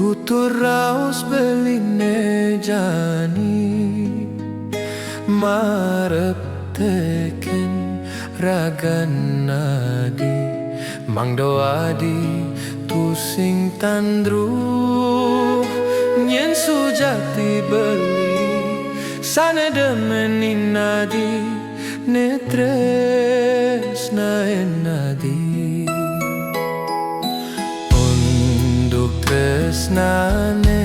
tutur raos beline jani marep teken ragan nadi mang doadi tu sing tandru nyen sujati beli sana demenin nadi netres naen nadi untuk tresnane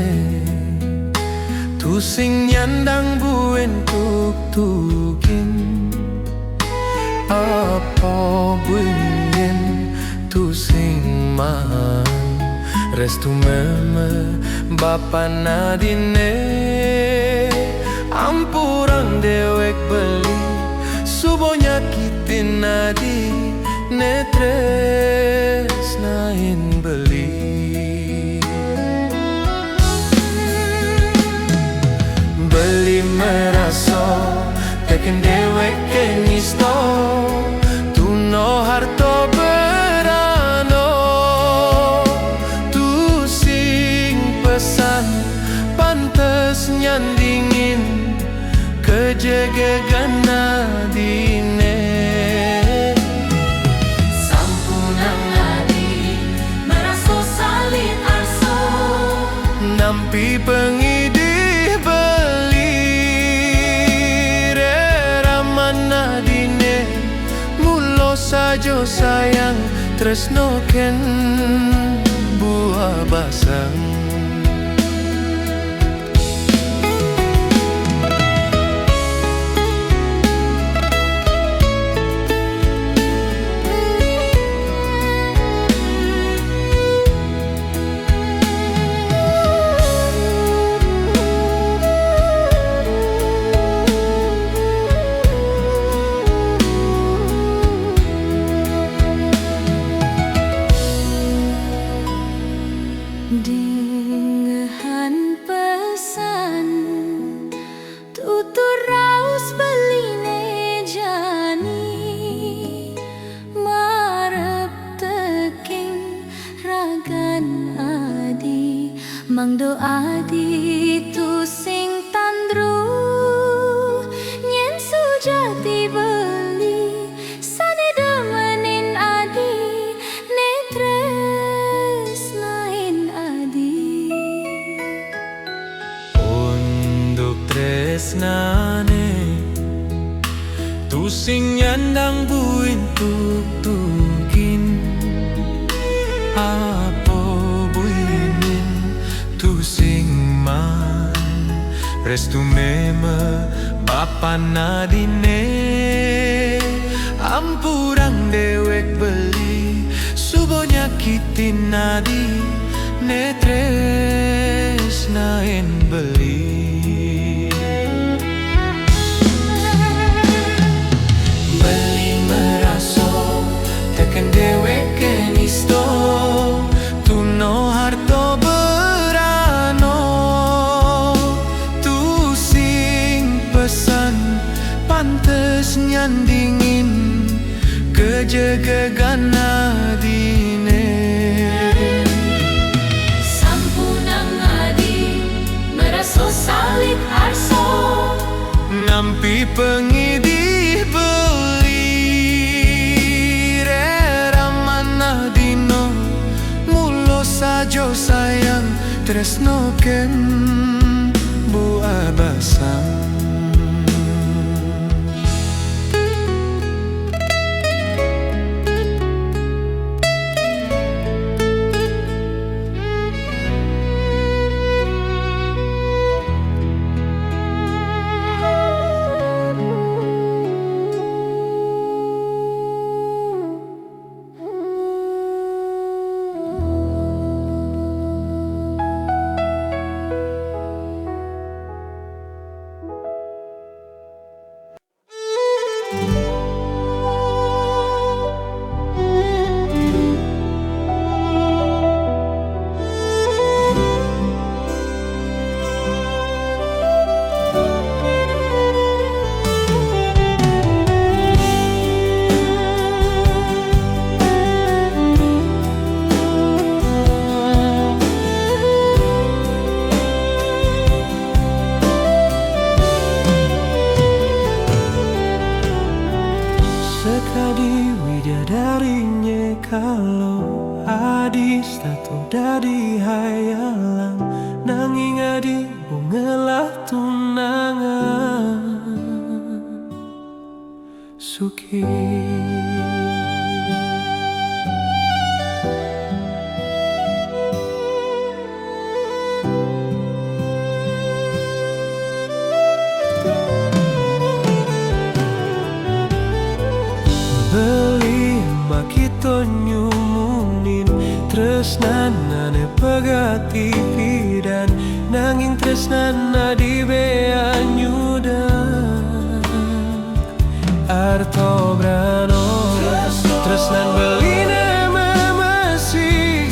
tu sing nyandang buen tuk tukin apa bunyen tu sing man restu meme bapa nadine ampurang dewek beli subo nyakitin nadi netres nain beli beli meraso teken dewek kengisto tuno harto berano tu sing pesan pantes nyandingin kejegegan nadine sampunang adi meraso salin arso nampi pengidih beli reraman nadine mulo sajo sayang tresnoken buah basang dengehan pesan tutur raus beline jani marep teking ragan adi mangdo adi tu sing tandru nyen sujati beli sane demenin adi netres nain adi untuk tresnane tu sing nyandang buin tuk tukin apa buinin tu sing man restu meme bapa nadine ampurang dewek beli subo nyakitin nadi netres naen beli beli meraso teken dewek kenisto tuno harto berano tu sing pesan pantes nyandingin kejegegan nadine sampunang adi meraso salin arso nampi pengidih beli reraman nadino mulo sajo sayang tresnoken buah basang jadi hayalan, nanging adi bungelah tunangan Suki. Beli makito nyumunin tresnanane pegati pidan, nanging tresnana di bea nyudan arto brano tresnan beline memesi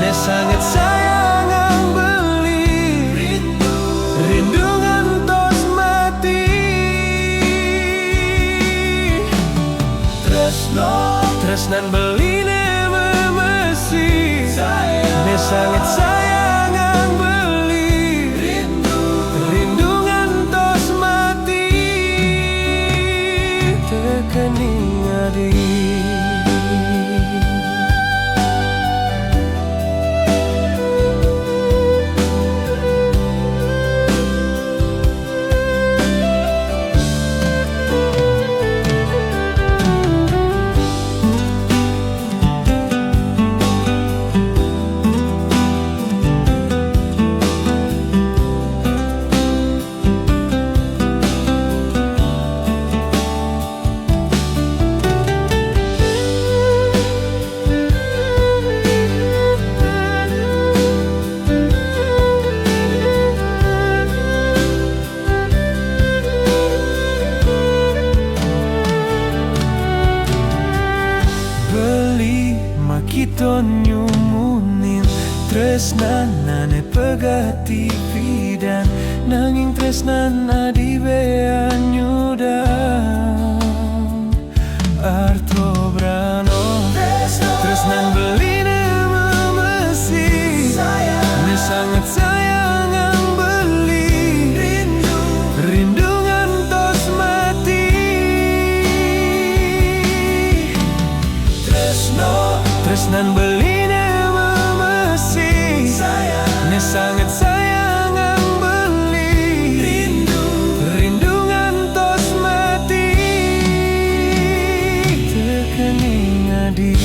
ne sangat sayang ang beli rindu ngantos mati tresnan beline memesi ne sangat sayang ang beli rindu ngantos mati tekening adi. Makito nyumunin tresnanane pegati pidan, nanging tresnana di bea nyudan arto brano tresnan beline memesi ne sangat sayang ang beli rindu ngantos mati tresnan beline memesi ne sangat sayang ang beli rindu ngantos mati tekening adi.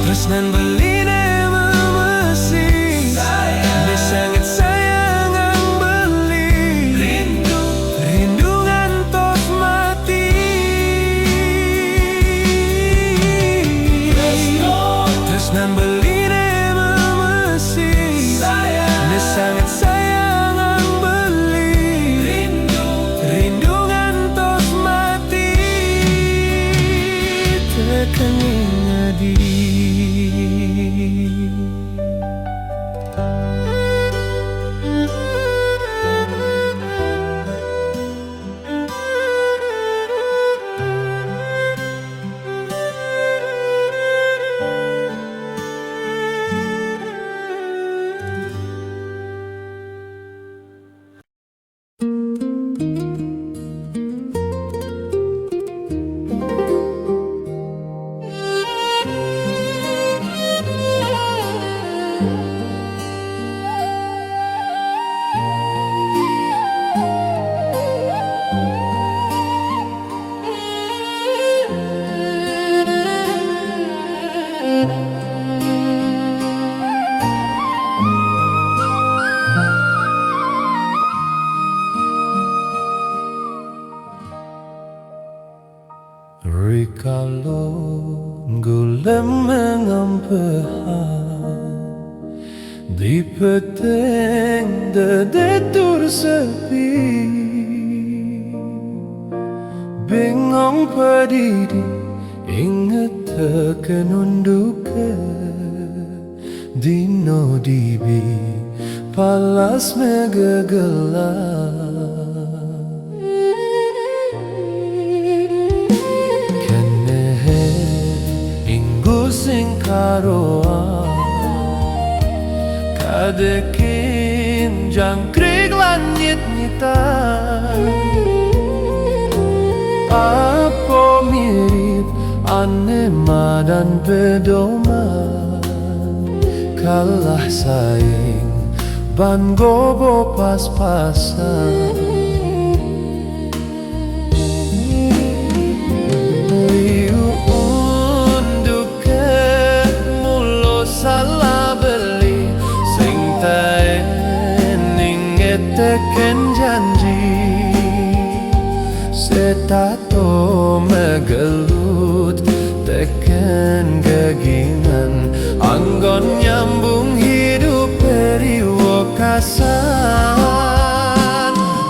Tresnan beline memesi ne sangat sayang ang beli rindu ngantos mati tresnan beline memesi ne sangat sayang ang beli rindu ngantos mati tekening adi. Rikalo gulem mengampehan di peteng dedetur sepi, bengong padidi inget tekan unduke Dino dibi palas megegelar Kenehe inggu sing karoa Kadekin jangkrik langit nyitan Apa mirip anema dan pedoman Kalah saing ban gobo pas-pasan Liu unduke mulo salah beli Sing taening eteken janji Setato megelut teken gegingan Anggon nyambung hidup periwakasan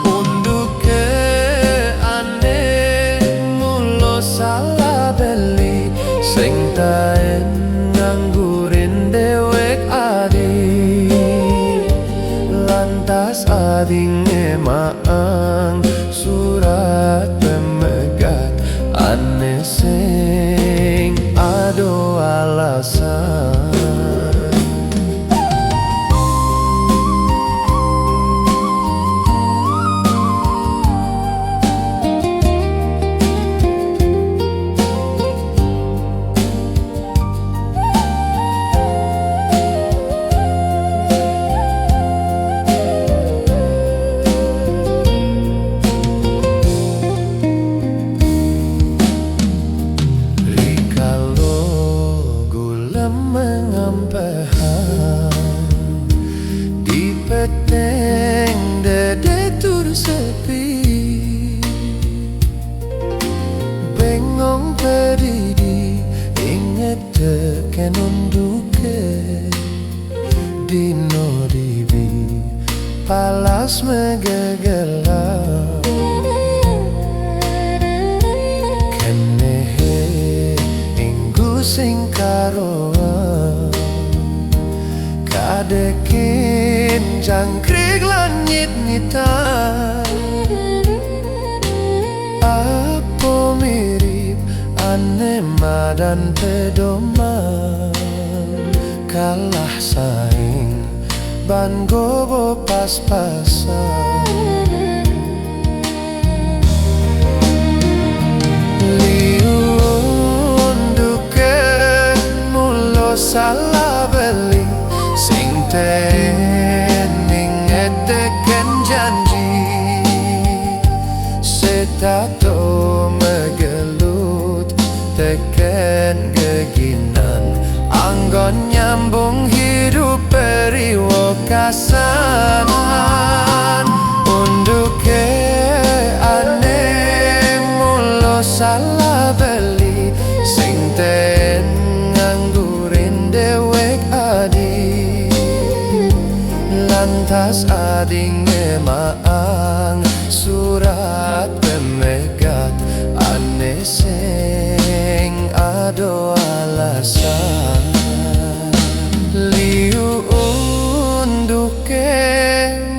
Unduke aneh mulo salah beli Sing taen nganggurin dewek adi Lantas ading emaang surat pemegat Aneh sing ado alasan Di peteng dede tur sepi Bengong pedidi inget teken unduke Dino dibi palas megegelar Kenehe inggu sing karoa Kadekin jangkrik langit nitan Apa mirip anema dan pedoman Kalah saing ban gobo pas-pasan Liu unduke mulo salah beli Sing tening eteken janji Setato megelut teken geginan Anggon nyambung hidup periwakasan Unduke aneh mulo salah beli Sing ten nganggurin dewek adi Lantas ading emaang surat pemegat Aneh sing ado alasan Liu unduke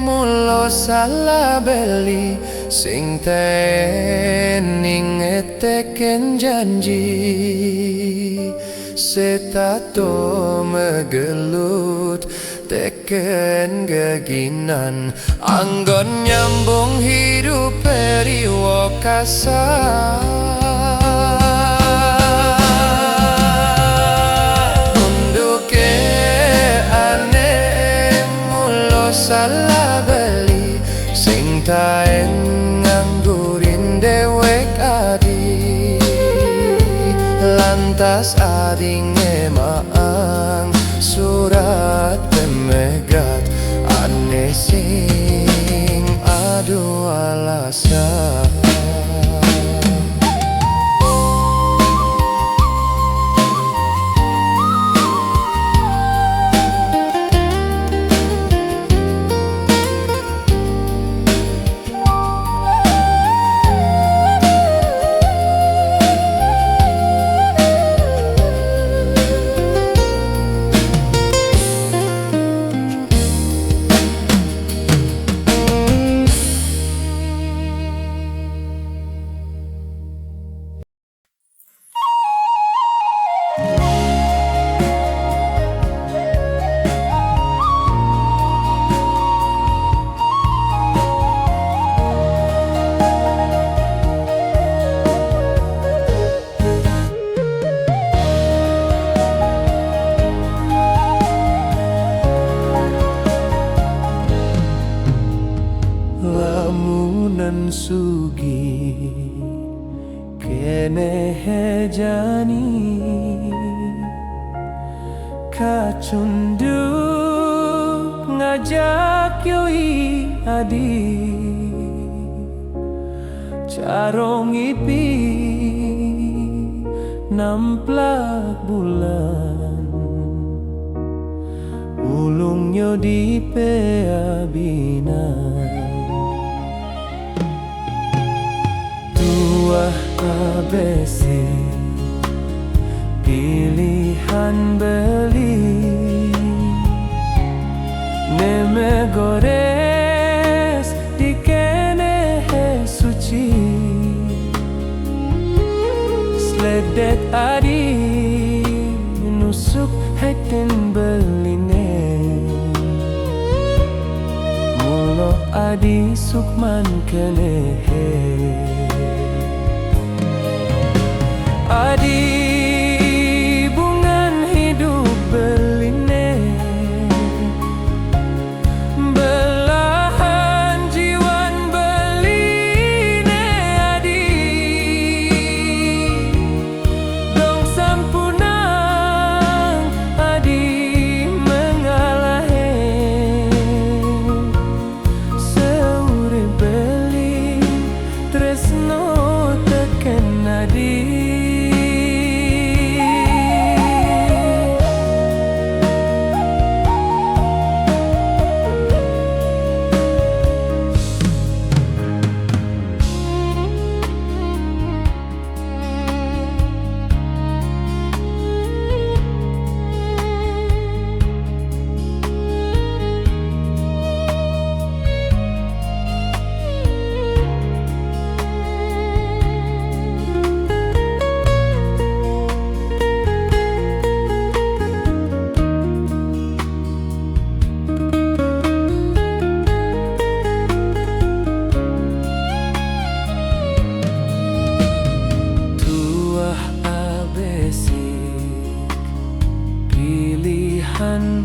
mulo salah beli Sing tening eteken janji Setato megelut teken geginan Anggon nyambung hidup periwakasan Unduke aneh mulo salah beli Sing taen nganggurin dewek adi Lantas ading emaang surat pemegat Aneh sing ado alasan Senduk ngajak yoi adi carong ipi namplak bulan ulungnya di peabinan tuah abesi pilihan beli neme gores di kene suci sledet adi nusuk heten beline mulo adi sukman kene adi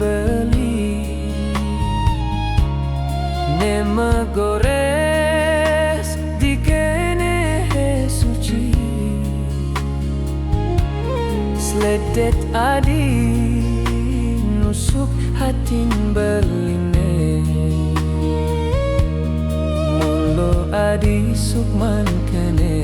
beli nema gores di kene suci sledet adi nusuk hatin beline mulo adi sukman kene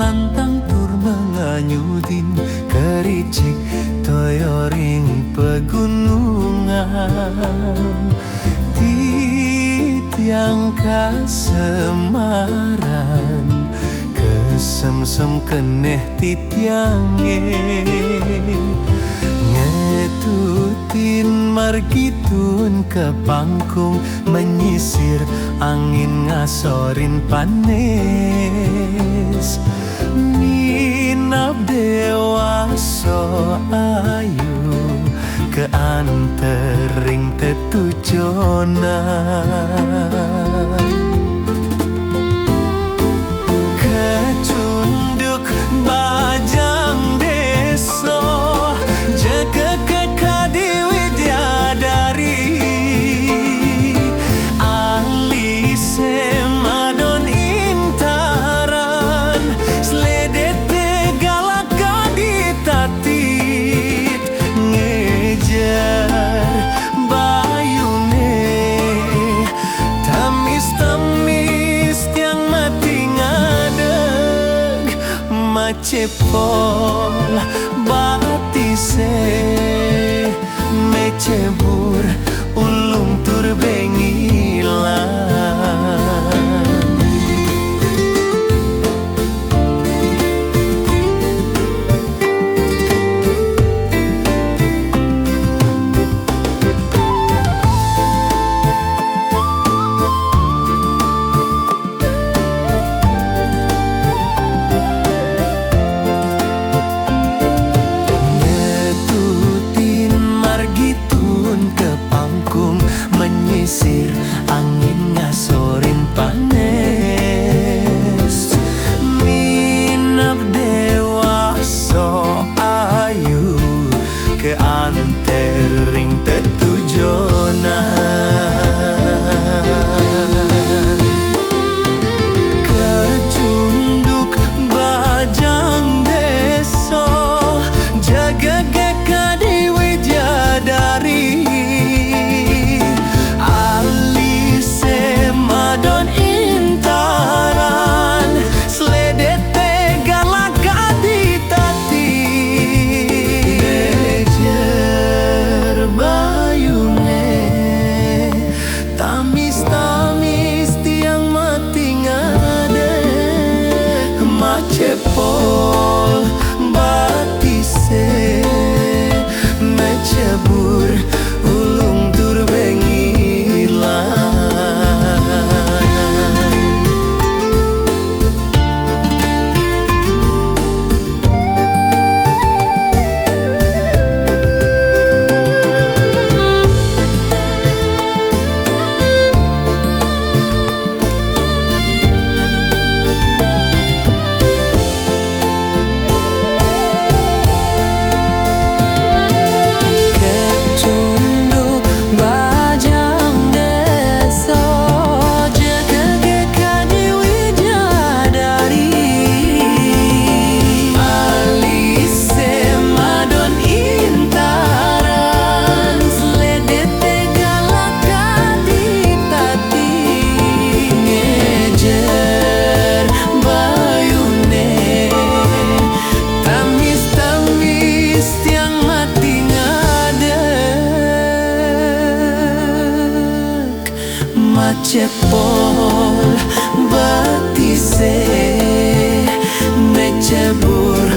lantang tur menganyudin kericik toyoring pegunungan titiang kasemaran kesemsem keneh titiange ngetutin margitun ke pangkung menyisir angin ngasorin panes min tetujonan. Kecunduk bajang deso, jaga kekadi widyadari, ahli semadon intaran, sledete galaka ditatit, ngejar bayune, tamis-tamis tiang mati ngadeg, macepol batise, mecebur ulung tur bengilan. Ngetutin margitun ke pangkum, menyisir angin ngasorin panes, minap dewa so ayu ke antering tetujonan. Kecunduk bajang deso, jaga kekadi widyadari, ahli semadon intaran, sledete galaka ditati, ngejer bayune, tamis-tamis tiang mati ngade, macepol batise, mecebur ulung tur bengilan. Kecunduk bajang deso, jaga kekadi widyadari, ahli semadon intaran, sledete galaka ditati, ngejer bayune, tamis-tamis tiang mati ngadeg, macepol batise, mecebur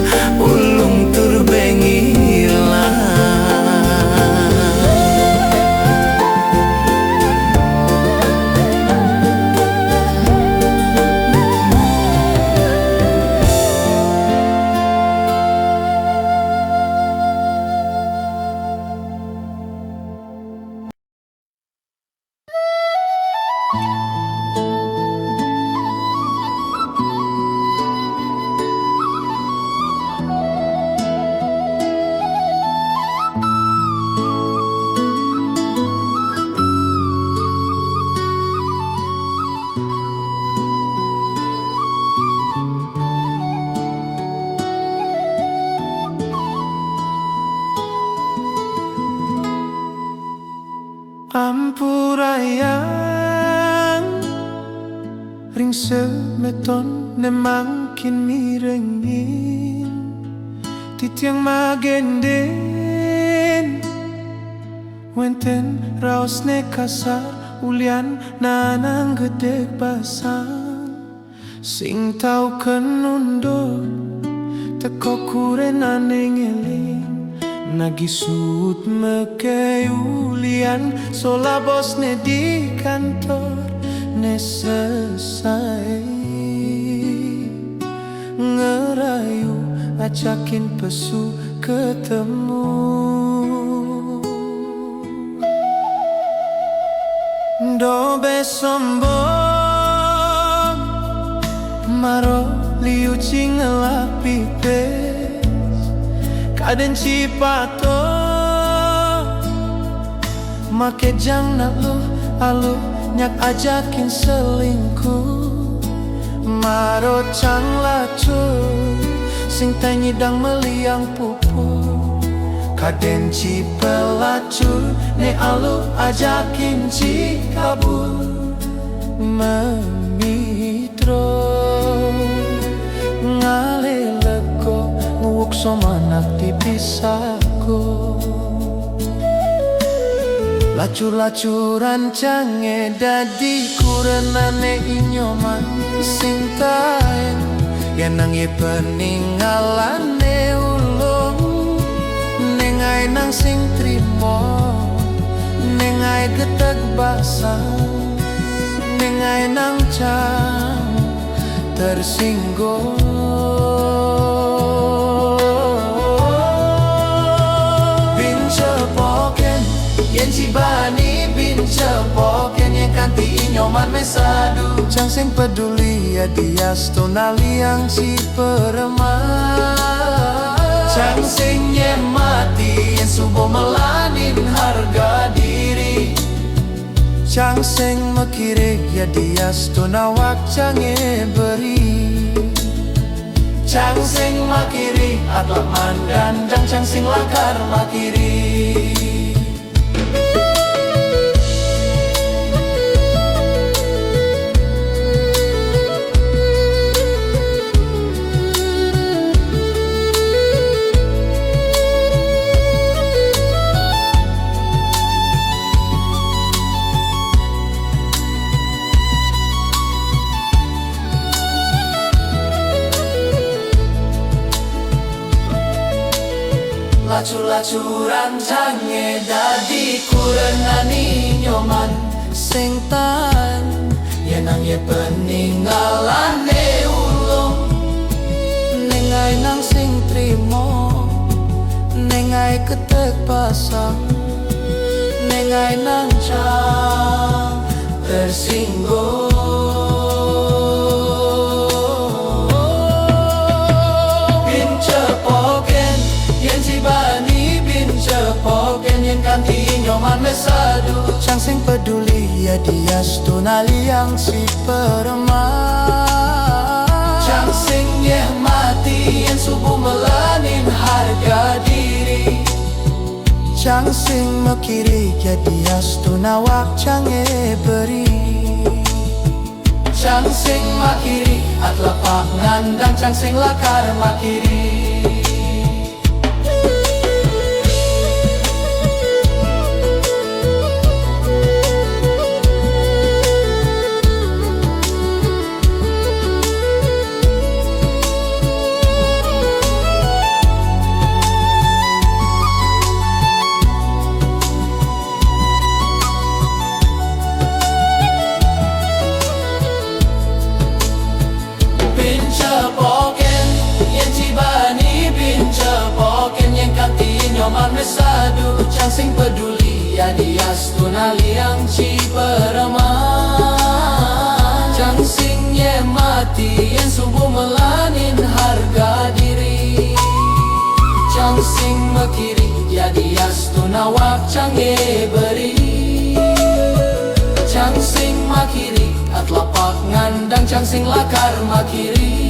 ulung tur bengilan. Ampurayang ring semeton ne mangkin mirengin, titiang magenden, wenten raos ne kasar ulian nanang gedeg basan, sing tau kenundot teko kuren aneng eling, nagisut meke ulian sola bos ne di kantor ne selesai, ngerayu ajakin pesu ketemu. dobe sombong maro liu ching lapi pes kaden cipato make jang nak lu alu nyak ajakin selingkuh maro chang lacu sing tanyi dang meliang pupu kaden ci pelacur ne alu ajakin ci kabur memitro ngale lego nguwuk somanak dipisahku lacur-lacuran cange dadi kurenane inyoman sing kaen yenang ye peninggalane ulung nengai nang sing trimo nengai geteg basah nengai nang cang tersinggung yen cibani bin cepoken yang kanti inyoman mesadu cang sing peduli ya dias tonali yang si peremah cang sing nyemati yang subuh melanin harga diri cang sing mekirik ya dias tonawak cange beri cang sing makiri atlah mandandang cang sing lakar makiri lacur-lacuran cange dadi kurenani nyoman sing tan yenang ye peninggalane ulung nengai nang sing trimo nengai ketek pasang nengai nang cang tersinggung nyoman mesadu cang sing peduli ya dias tunali yang si peremah cang sing nyeh mati yang subuh melanin harga diri cang sing mekiri ya dias tunawak cange beri cang sing makiri atlah pak ngandang cang sing lakar makiri mesadu cang sing peduli ya dias tunali yang ci peremah cang sing nyemati yang subuh melanin harga diri cang sing mekiri ya dias tunawak cange beri cang sing makiri atlah pak ngandang cang sing lakar makiri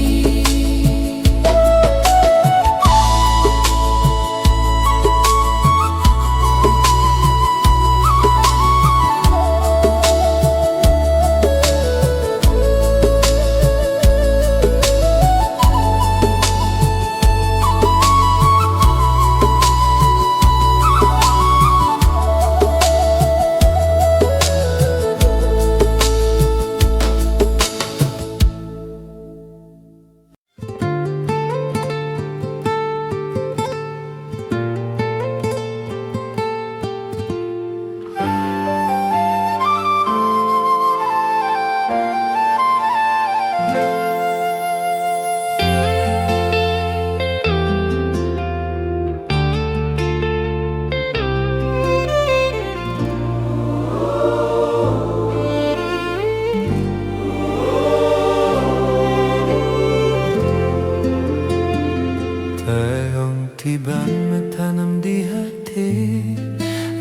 Sayang tiba matanam di hati,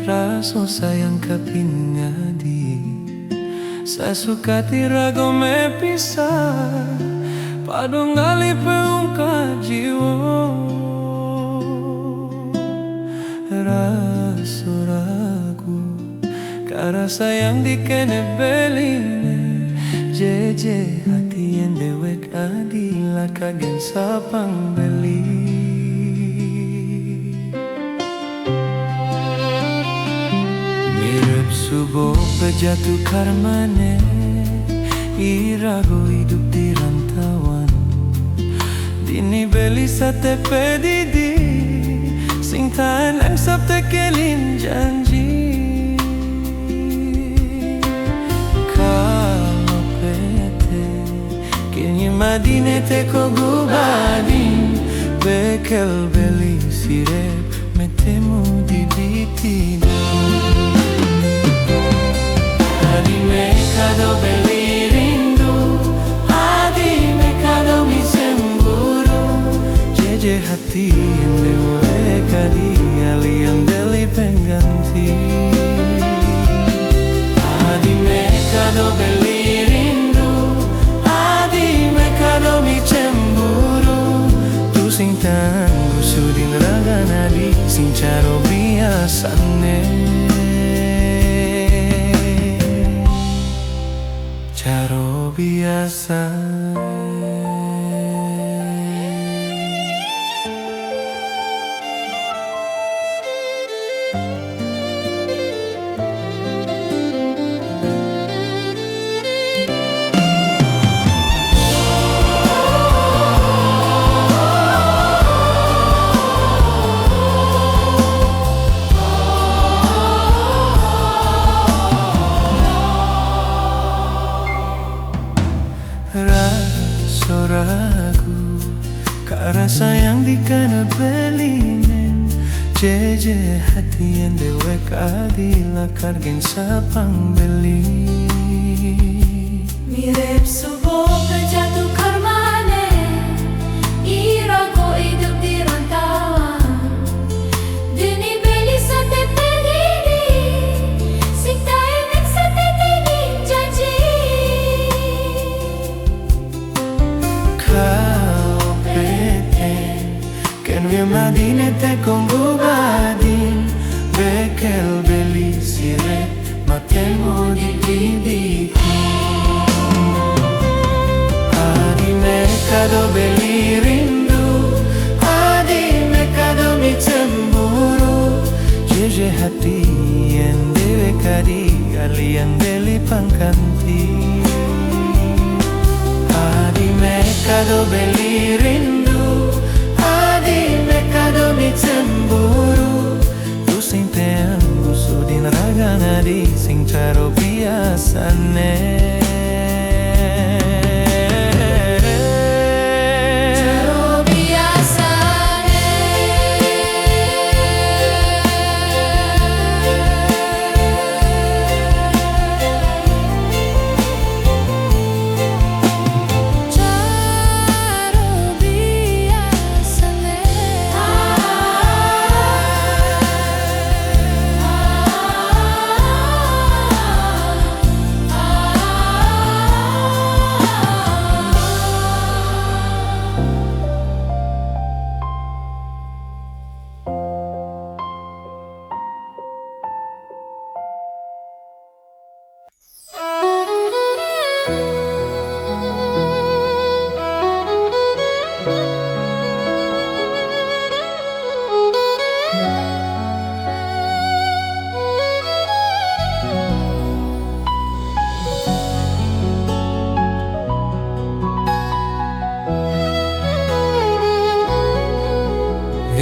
rasa sayang kapingadi. Saya suka tirago me pisah, padong gali peungka jiwa. Rasa ragu, karena sayang dikene beline. Jeje hati yang dewek adila kagen sapang beli. Mirip subuh pejatuh karmane, irago hidup di rantauan. Dini beli sate pedidi, sing tahan ang sabte kelin janji. Madine te ko gubadin, bekel beli sirep metemu di bitini. Adi mekado beli rindu, adi mekado mi semburu. Jeje hati yang dewe kadi, ali yang beli pengganti. Adi mekado beli rindu, kalau mi cemburu, tu sing tangguh sudin raga nadi, sing caro biasane. Caro biasane. Rasa ragu, karena sayang dikena belinen. Jeje hati yang dewek adila kargen sapang beli. Mirip subuh pejatuh karmane, irago hidup di rantauan. Dini beli sate pedidi, sing tahan ang sate tegin janji. Kau pete, ken vi madine te kong gubadin, bekel beli siret matemo di bibiti. Adi mekado beli rindu, adi mekado mi cemburu. Jeje hati yang dewe kadi, ali yang beli pangkanti. Adi mekado beli rindu, adi mekado mi cemburu. Tu sing teang usudin raga nadi, sing caro biasane.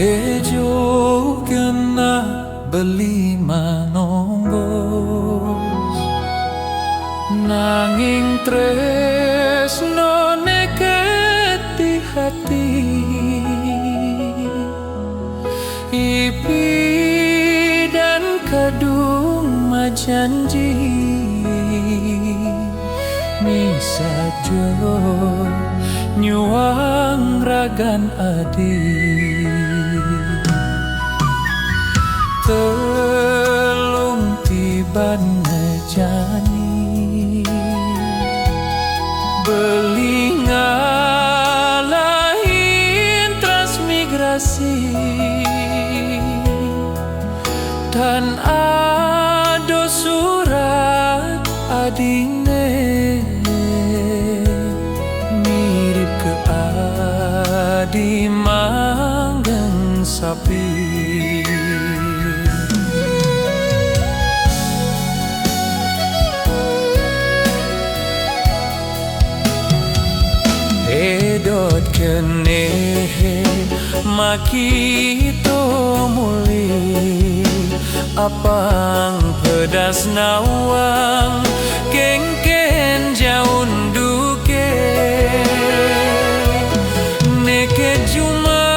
Ejo kena beli manonggos, nanging tresno neket di hati. Ipi dan kadung majanji, misajo nyuang ragan adi. Dan ada surat adine mirip ke adi manggang sapi. Edot kene makito muli apang pedas nawang kengken jaun duke neke juma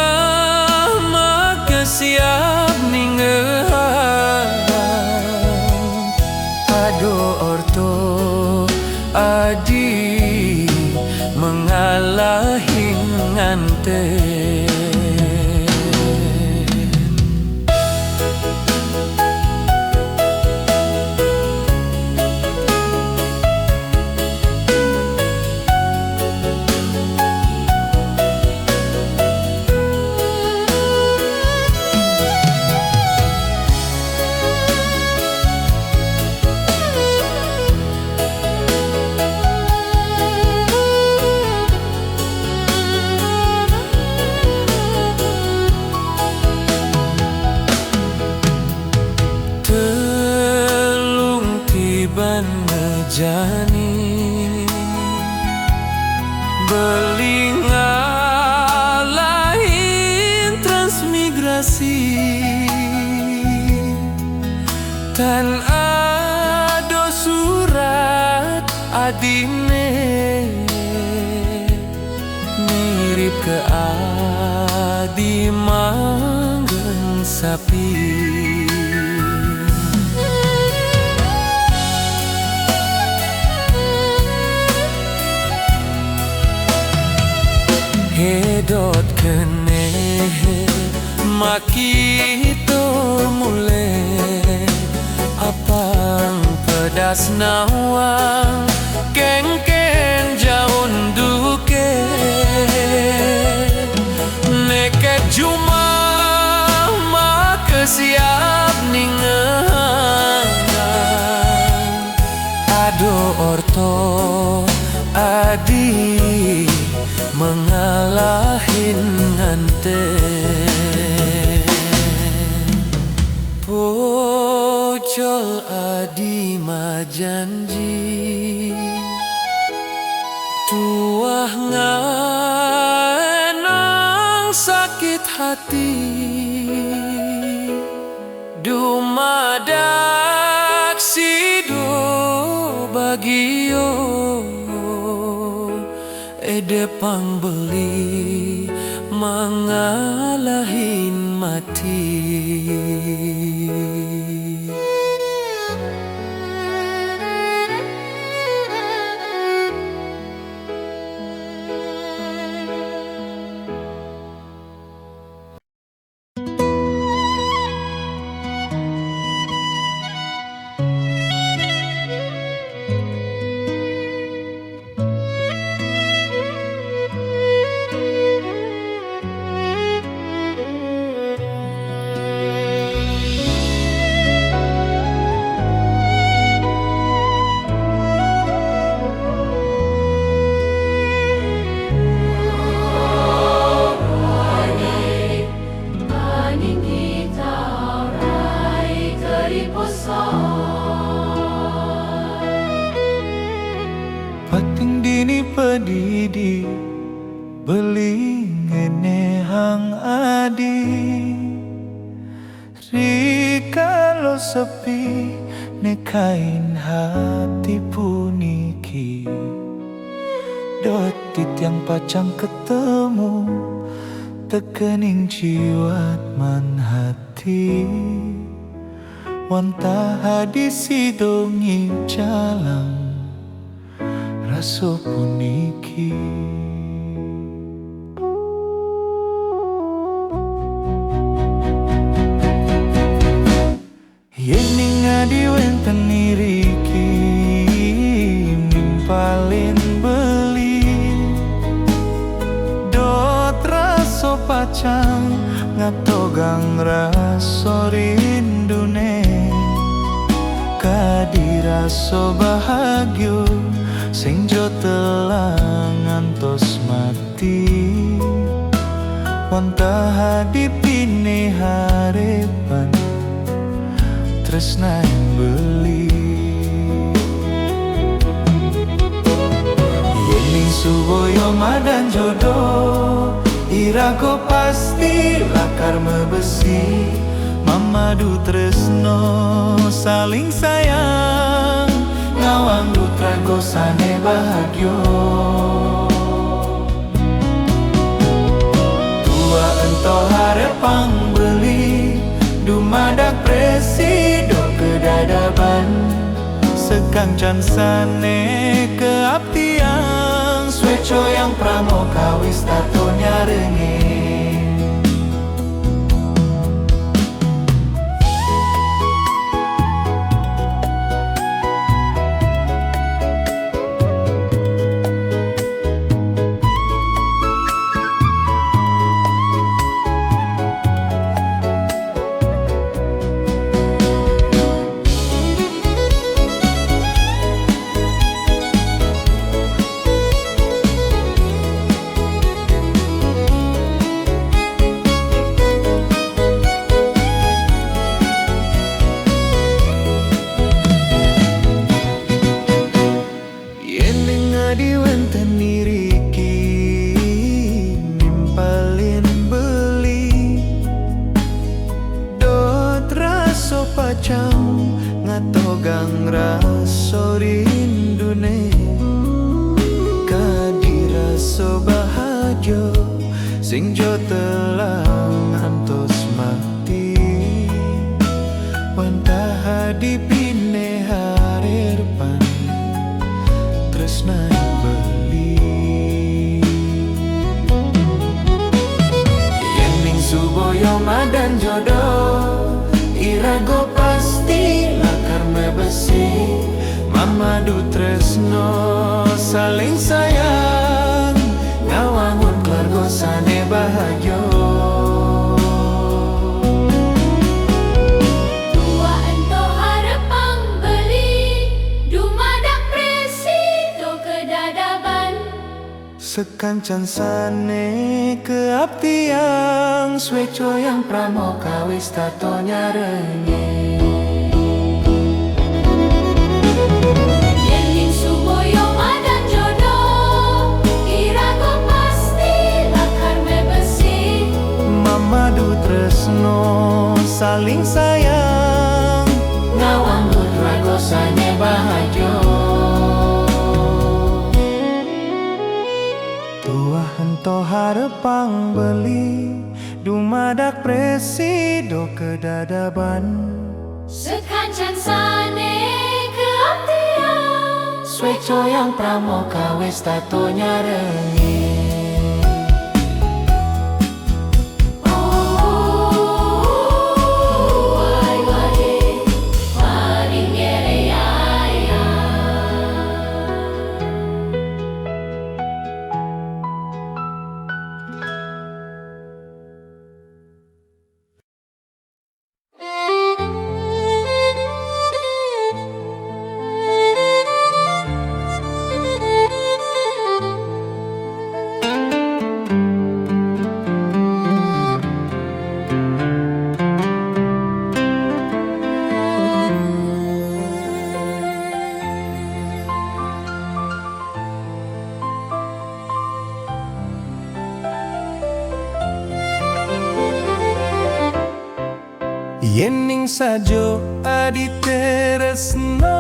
maka siap ningehan ado orto adi mengalahin nganten. Ban ngejani belingalahin transmigrasi tan ado surat adine mirip ke adi manggen sapi. Hedot kene makito mule apang pedas nawang kengken jaun duke neket juma maka siap ningehan ado orto adi mengalahin nganten pocol adi majanji tuah nganang sakit hati dumadak sido bagio edepang beli mengalahin mati. Pating dini pedidi beli ngene hang adi rikalo sepi nekain hati puniki dotit yang pacang ketemu tekening jiwat man hati wanta hadisi dongi jalan raso puniki. Yening adi wenten niriki mimpalin beli dot raso pacang ngatogang raso rindune kadiraso bahagyo sing jo telang ngantos mati wanta hadipine harepan tresna yang beli yening suboyo madan jodoh irago pasti lakar mebesi mamadu tresno saling sayang ngawang dutra gosane bahagyo tua ento harepang beli dumadak presido kedadaban sekang cansane keabtian sweco yang pramoka wis tato nyarenge ngatogang raso rindune kadiraso bahagyo sing jo telang ngantos mati wanta hadipine harepan tresna beli yening suboyo madan jodoh irago pasti lakar mebesi mamadu tresno saling sayang ngawangun keluarga sane bahagyo tua ento harepang beli dumadak presido kedadaban sekancan sane keabtian sweco yang pramoka wis tato nyarenge yening suboyo madan jodoh irago pasti lakar mebesi mamadu tresno saling sayang ngawang putra gosane bahagyo tua hento harepang beli dumadak presido kedadaban sekancan sane keabtian sweco yang pramoka wis tato nyarenge yening sajo adi teresno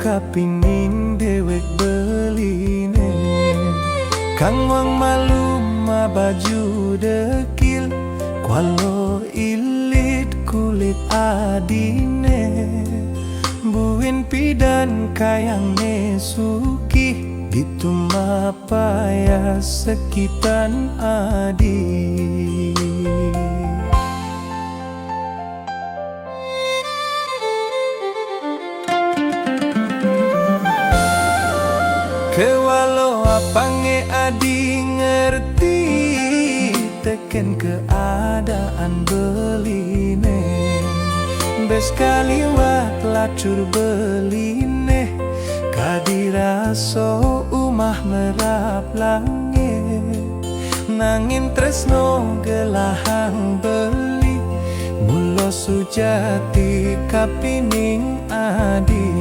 kapinin dewek beline kang wang malu ma baju dekil kualo ilit kulit adine buin pidan kayang nesuki gitu mapaya sekitan adi Kewalo apange adi ngerti tek teken keadaan beline bes kaliwat lacur beline kadiraso umah merap langit nangin tresno gelahang beli mulo sujati kapining adi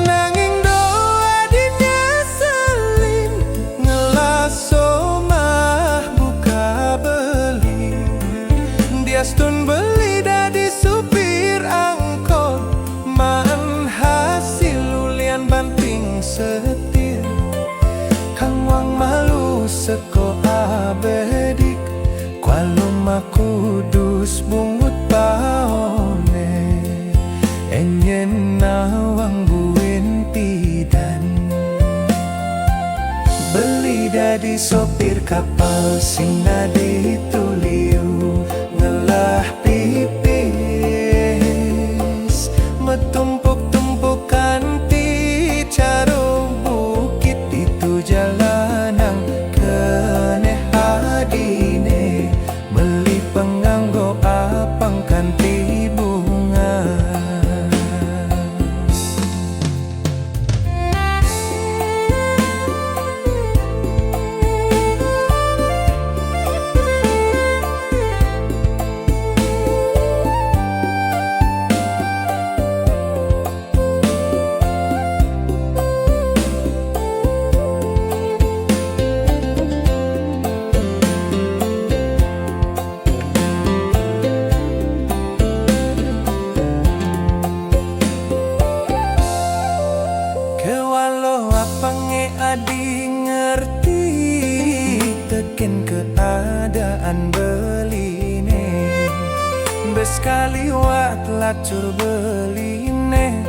nanging doa dinya selim ngelaso mah buka beli diastun beli dadi supir angkot man hasil ulian banting setir kang wang malu seko abedik kualum kudus bungut paone enyen nawang buin pidan beli dadi sopir kapal sing nadi tuliu ngelah pipis metumpuk-tumpukan ti caro bukit itu jalanang keneh adine beli penganggo apang kanti bunga adi ngerti teken keadaan beline bes kaliwat lacur beline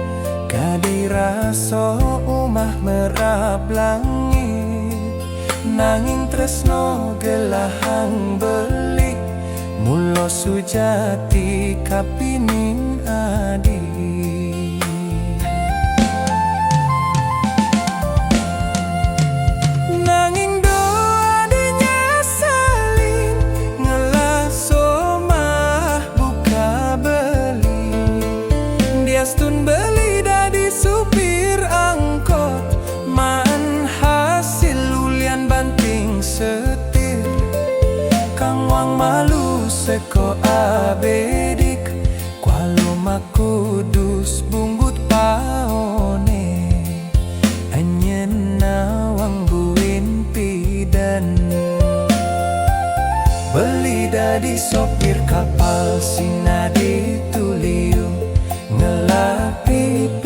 kadiraso umah merap langit nanging tresno gelahang beli mulo sujati kapining adi diastun beli dadi supir angkot man hasil ulian banting setir kang wang malu seko abedik kualum kudus bungut paone enyen nawang buin pidan beli dadi sopir kapal sing nadi tuliu ngelah pipis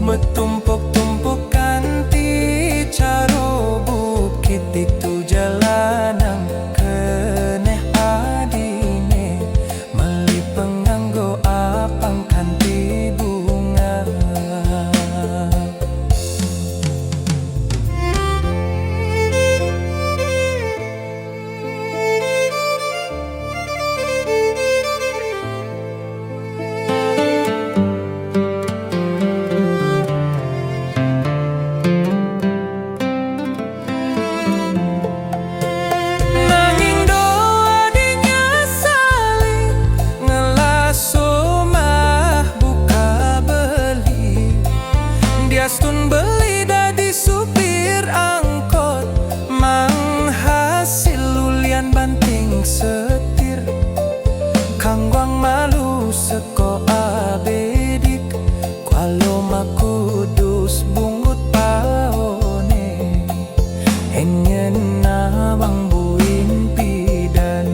metumpuk-tumpukan ti caro bukit itu jalanang keneh adine meli penganggo apang kanti bunga diastun beli dadi supir angkot mang hasil ulian banting setir kang wang malu seko abedik kualum kudus bungut paone enyen nawang buin pidan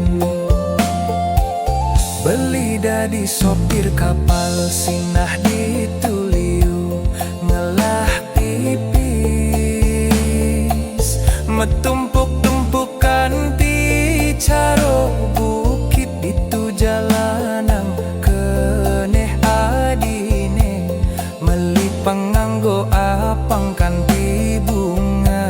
beli dadi sopir kapal sinah dituliu ngelah pipis metumpuk-tumpukan ti caro bukit itu jalanang keneh adine meli penganggo apang kanti bunga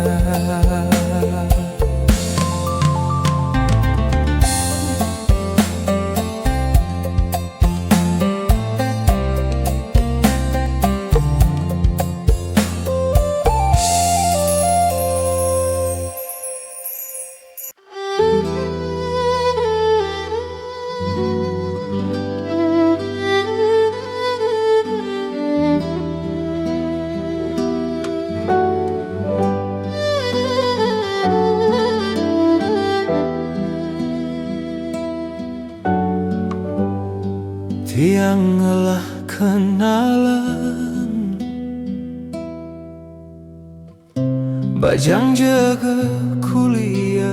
bajang jaga kuliahan,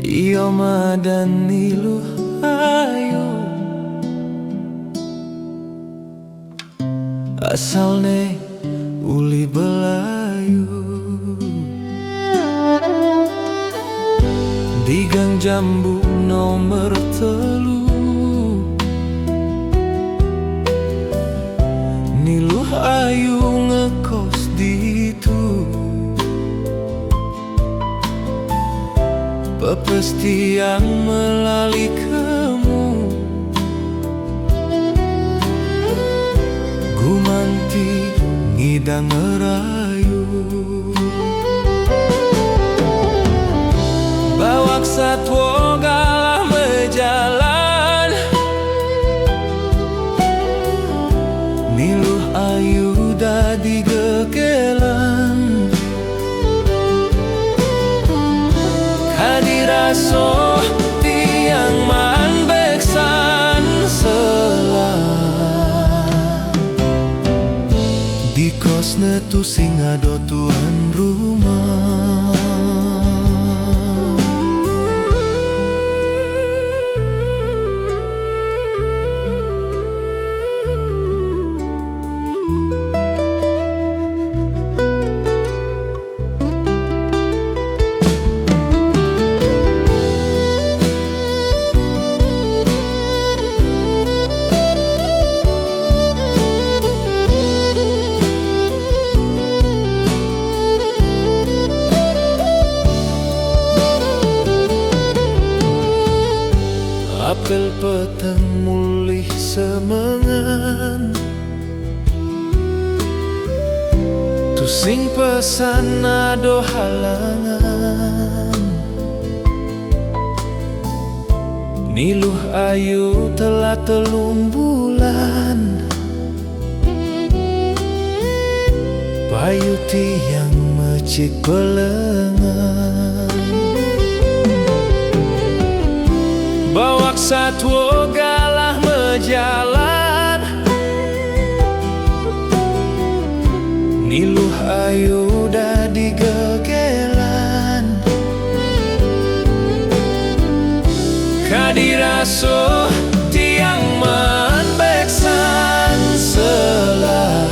iyo madan niluh ayu asalne uli belayu di Gang Jambu nomor 3 niluh ayu ngekos ditu pepesti yang melali kamu gumanti ngidang ngerayu bawak satwa galah mejalan niluh ayu dadi gegelan kadiraso tiang man beksan selah di kosne tu sing ado tuan rumah. Apel petang mulih semangan tusing pesan ado halangan niluh ayu telah 3 bulan payu tiang mecik pelengan bawak satwa galah mejalan niluh ayu dadi gegelan kadiraso tiang man beksan selah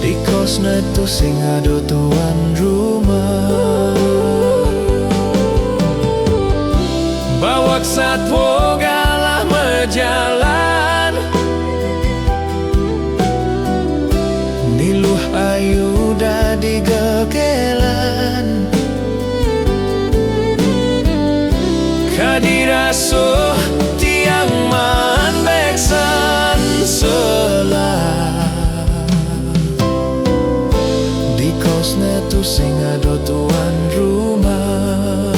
di kosna tu sing ado tuan rumah bawak satwa galah mejalan niluh ayu dadi gegelan kadiraso tiang man beksan selah di kosna tu sing ado tuan rumah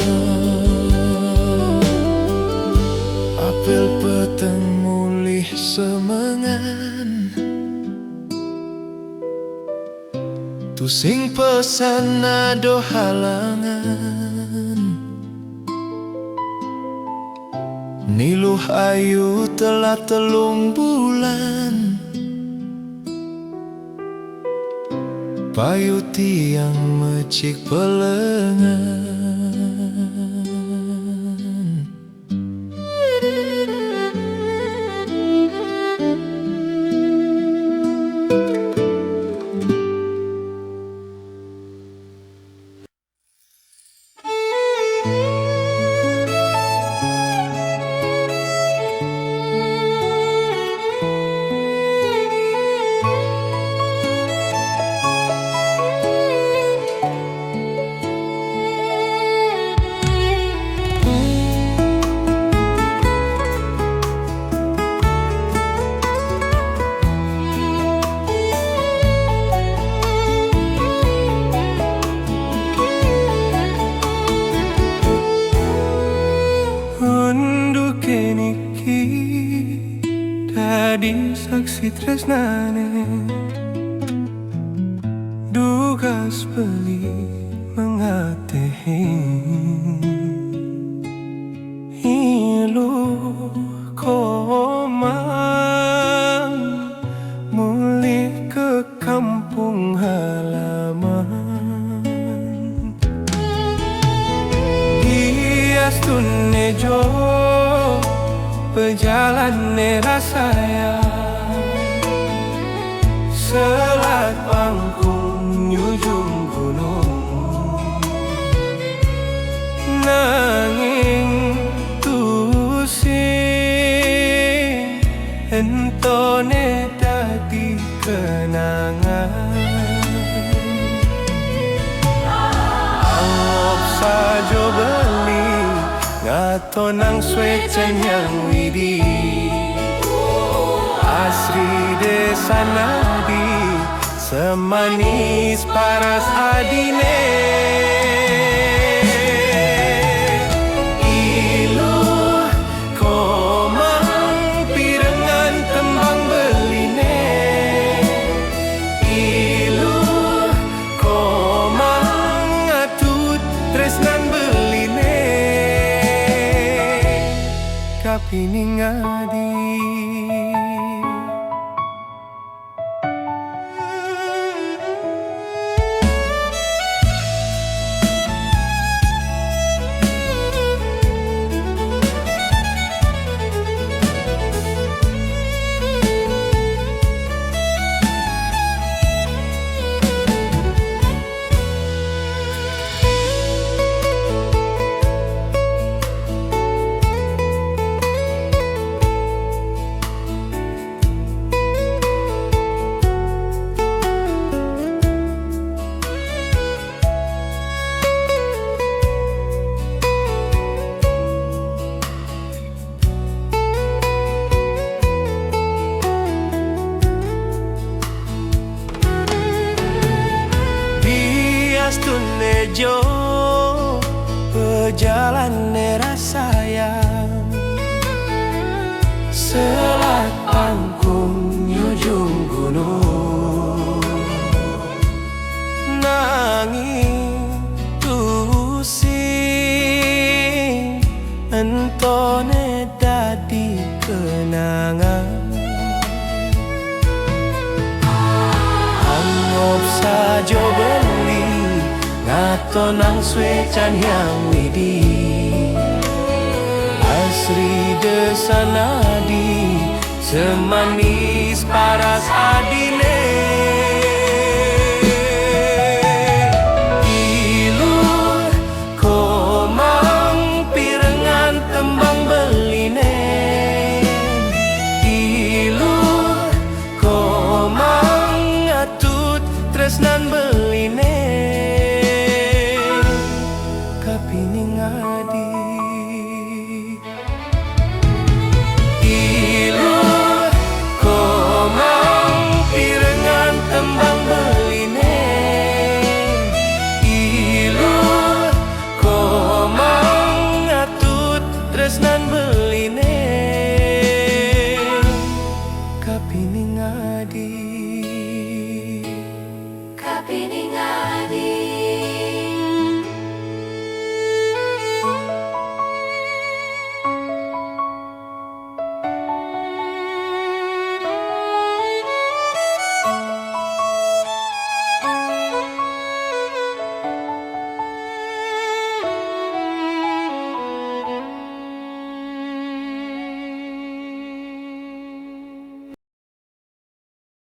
apel petang mulih semangan tusing pesan ado halangan niluh ayu telah 3 bulan payu tiang mecik pelengan dadi saksi tresnane dugas beli mengatehi hilu koma sayang Selat pangkung ujung gunung Nanging tusing entone dadi kenangan Anggap saja beli ngato nang swecen yang widi Asri desa nadi semanis paras adine Iluh komang pirengan tembang beline Iluh komang atut tresnan beline Kapini ngadi Tunejo pejalan sayang Selat pangkung ujung gunung Nanging tusing entone dadi kenangan Anggap saja beli ngato nang swecen yang widi Asri desa nadi semanis paras adine Iluh komang pirengan tembang beline Iluh komang atut tresnan beline Kapini ngadi Iluh komang pirengan tembang beline Iluh komang atut tresnan beline Kapini ngadi Kapini ngadi